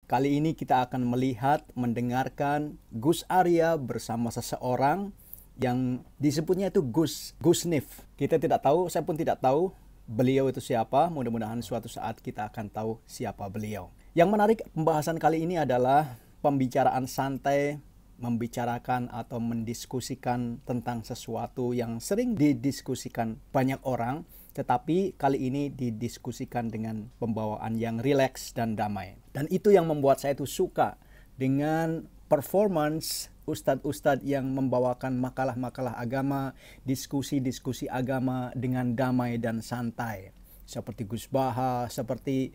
Kali ini kita akan melihat, mendengarkan Gus Arya bersama seseorang yang disebutnya itu Gus Nif. Kita tidak tahu, saya pun tidak tahu beliau itu siapa. Mudah-mudahan suatu saat kita akan tahu siapa beliau. Yang menarik pembahasan kali ini adalah pembicaraan santai, membicarakan atau mendiskusikan tentang sesuatu yang sering didiskusikan banyak orang, tetapi kali ini didiskusikan dengan pembawaan yang rileks dan damai. Dan itu yang membuat saya itu suka dengan performance ustadz-ustadz yang membawakan makalah-makalah agama, diskusi-diskusi agama dengan damai dan santai. Seperti Gus Baha, seperti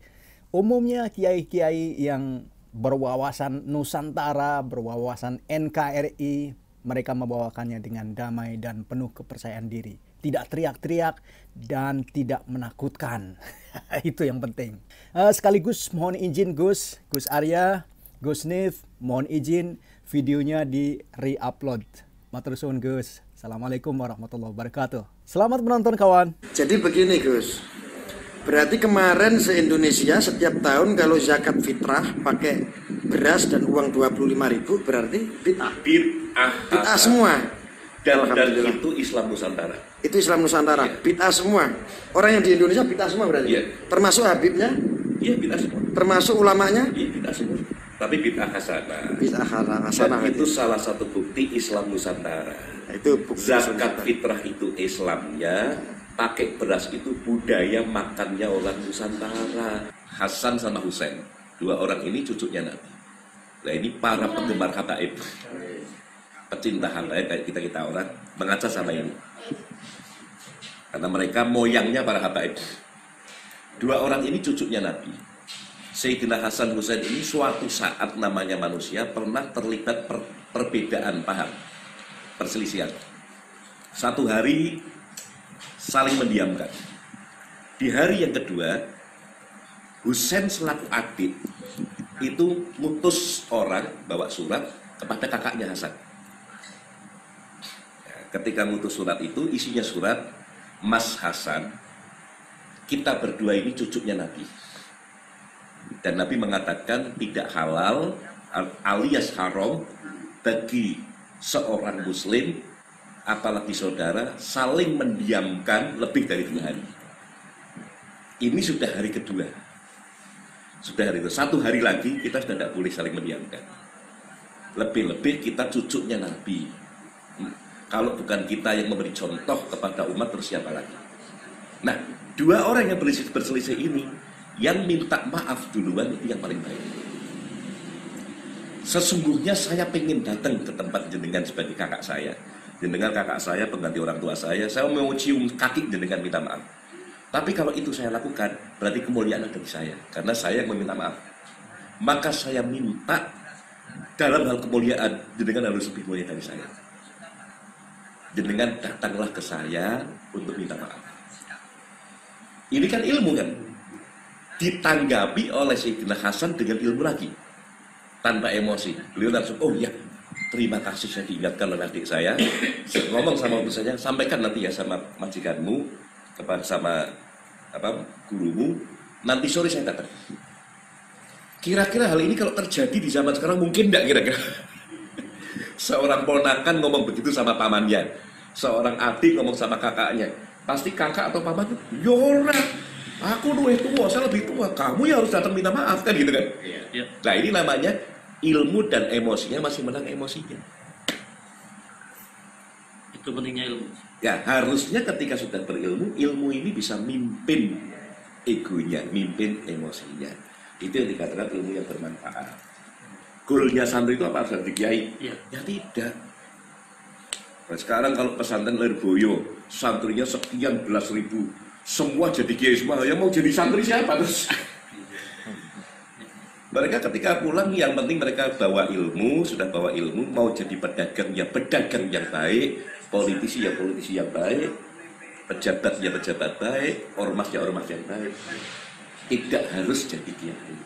umumnya kiai-kiai yang berwawasan Nusantara, berwawasan NKRI, mereka membawakannya dengan damai dan penuh kepercayaan diri. Tidak teriak-teriak dan tidak menakutkan. Itu yang penting. Sekaligus mohon izin Gus Arya, Gus Nif, mohon izin videonya di re-upload. Matur suwun Gus. Assalamualaikum warahmatullahi wabarakatuh. Selamat menonton kawan. Jadi begini Gus, berarti kemarin se-Indonesia setiap tahun kalau zakat fitrah pakai beras dan uang 25.000 berarti bid'ah semua. Dan itu Islam Nusantara. Itu Islam Nusantara, ya. Bid'ah semua. Orang yang di Indonesia bid'ah semua berarti. Ya. Termasuk habibnya? Iya, bid'ah semua. Termasuk ulamanya? Iya, bid'ah semua. Tapi bid'ah hasanah. Bid'ah hasanah. Dan itu salah satu bukti Islam Nusantara. Itu bukti zakat fitrah itu Islamnya, pakai beras itu budaya makannya orang Nusantara. Hasan sama Husain, dua orang ini cucunya Nabi. Nah ini para penggemar habaib, pecinta habaib kayak kita orang mengaca sama ini. Karena mereka moyangnya para habaib. Dua orang ini cucunya Nabi. Sayyidina Hasan Husain ini suatu saat namanya manusia pernah terlibat perbedaan paham, perselisihan. Satu hari saling mendiamkan. Di hari yang kedua, Husain selaku adik itu mutus orang bawa surat kepada kakaknya Hasan. Ketika mutus surat itu, isinya surat, Mas Hasan, kita berdua ini cucunya Nabi. Dan Nabi mengatakan tidak halal alias haram bagi seorang muslim, apalagi saudara, saling mendiamkan lebih dari 2 hari. Ini sudah hari kedua. Sudah hari itu, 1 hari lagi kita sudah tidak boleh saling mendiamkan. Lebih-lebih kita cucunya Nabi. Kalau bukan kita yang memberi contoh kepada umat, terus siapa lagi? Nah, 2 orang yang berselisih ini, yang minta maaf duluan itu yang paling baik. Sesungguhnya saya pengen datang ke tempat jenengan sebagai kakak saya. Jenengan kakak saya, pengganti orang tua saya mau cium kaki jenengan minta maaf. Tapi kalau itu saya lakukan, berarti kemuliaan ada di saya. Karena saya yang meminta maaf. Maka saya minta dalam hal kemuliaan, jenengan harus lebih mulia dari saya. Jenengan datanglah ke saya untuk minta maaf. Ini kan ilmu kan? Ditanggapi oleh Sayyidina Hasan dengan ilmu lagi. Tanpa emosi. Beliau langsung, oh ya, terima kasih saya diingatkan oleh adik saya. Ngomong sama ibu saya, sampaikan nanti ya sama majikanmu, kepada sama gurumu, nanti sore saya datang. Kira-kira hal ini kalau terjadi di zaman sekarang mungkin enggak kira-kira? Seorang ponakan ngomong begitu sama pamannya, seorang adik ngomong sama kakaknya, pasti kakak atau paman, yora, aku lebih tua, saya lebih tua, kamu ya harus datang minta maaf kan gitu kan? Iya. Nah ini namanya ilmu dan emosinya masih menang emosinya. Itu pentingnya ilmu. Ya harusnya ketika sudah berilmu, ilmu ini bisa mimpin egonya, mimpin emosinya. Itu yang dikatakan ilmu yang bermanfaat. Goalnya santri itu apa? Harus jadi kiai? Ya tidak. Nah, sekarang kalau pesantren Lirboyo, santrinya sekian belas ribu, semua jadi kiai semua. Yang mau jadi santri siapa terus? Mereka ketika pulang yang penting mereka bawa ilmu, sudah bawa ilmu, mau jadi pedagang ya pedagang yang baik, politisi ya politisi yang baik, pejabat ya pejabat baik, ormas ya ormas yang baik. Tidak harus jadi kiai.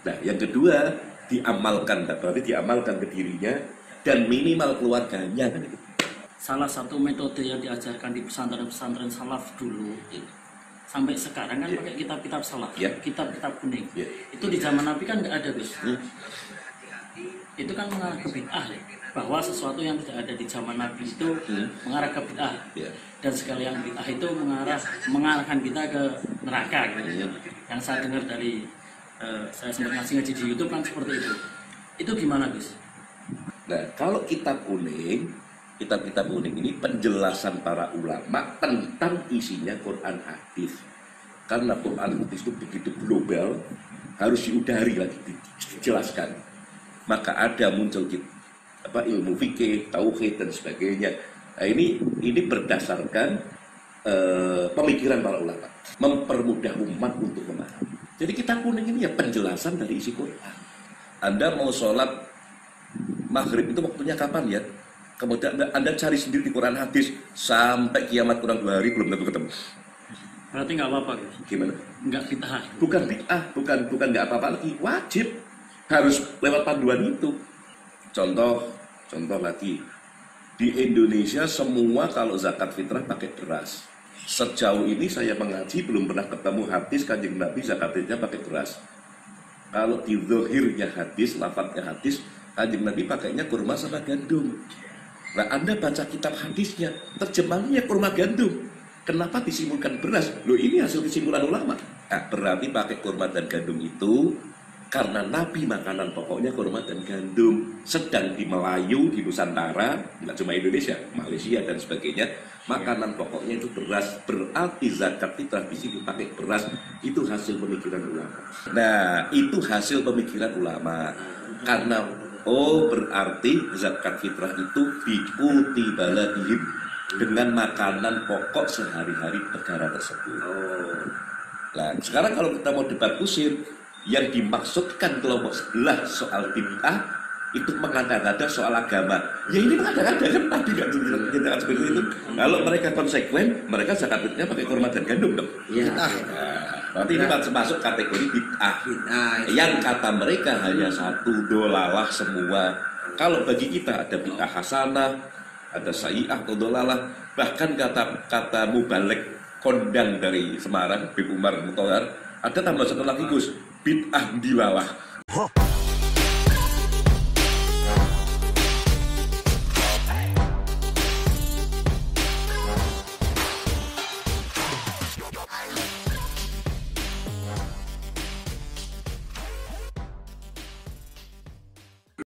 Nah, yang kedua diamalkan, berarti diamalkan ke dirinya dan minimal keluarganya kan itu. Salah satu metode yang diajarkan di pesantren-pesantren salaf dulu sampai sekarang kan pakai kitab-kitab salah, kitab-kitab kuning. Itu di zaman Nabi kan nggak ada, Gus. Itu kan mengarah ke bid'ah ya, bahwa sesuatu yang tidak ada di zaman Nabi itu mengarah ke bid'ah. Dan segala yang bid'ah itu mengarahkan kita ke neraka gitu. Yang saya dengar dari saya sempat ngaji di YouTube kan seperti itu. Itu gimana, Gus? Nah, kalau kitab kuning ini penjelasan para ulama tentang isinya Quran hadis. Karena Quran hadis itu begitu global, harus diudari lagi, dijelaskan. Maka ada muncul ilmu fikih, tauhid dan sebagainya. Nah, ini berdasarkan pemikiran para ulama, mempermudah umat untuk memahami. Jadi kitab kuning ini ya penjelasan dari isi Quran. Anda mau sholat maghrib itu waktunya kapan ya? Kemudian Anda cari sendiri di Quran hadis sampai kiamat kurang 2 hari belum tentu ketemu. Berarti nggak apa-apa, Gus? Gimana? Nggak bid'ah. Bukan bid'ah, bukan nggak apa-apa lagi. Wajib harus lewat panduan itu. Contoh lagi, di Indonesia semua kalau zakat fitrah pakai beras. Sejauh ini saya mengaji belum pernah ketemu hadis Kanjeng Nabi zakat fitrah pakai beras. Kalau di zahirnya hadis, lafadznya hadis, Kanjeng Nabi pakainya kurma sama gandum. Nah, Anda baca kitab hadisnya, terjemahannya kurma gandum. Kenapa disimpulkan beras? Loh, ini hasil kesimpulan ulama. Nah, berarti pakai kurma dan gandum itu karena Nabi makanan pokoknya kurma dan gandum. Sedang di Melayu, di Nusantara, tidak cuma Indonesia, Malaysia dan sebagainya, makanan pokoknya itu beras. Berarti zakat fitrah di sini pakai beras, itu hasil pemikiran ulama. Nah, itu hasil pemikiran ulama. Karena berarti zakat fitrah itu diikuti baladihim dengan makanan pokok sehari-hari negara tersebut. Nah, sekarang kalau kita mau debat kusir, yang dimaksudkan kelompok sebelah soal bid'ah itu mengada-ngada soal agama. Ya ini mengada-ngada kan Nabi nggak ceritakan seperti itu. Kalau mereka konsekuen, mereka zakat fitrahnya pakai kurma dan gandum dong. Berarti ini masuk kategori bid'ah. Yang kata mereka hanya satu, dolalah semua. Kalau bagi kita ada bid'ah hasanah, ada sayyi'ah atau dolalah. Bahkan kata Mubalek kondang dari Semarang, Bib Umar Mutohar, ada tambah satu lagi, Gus, bid'ah dilalah.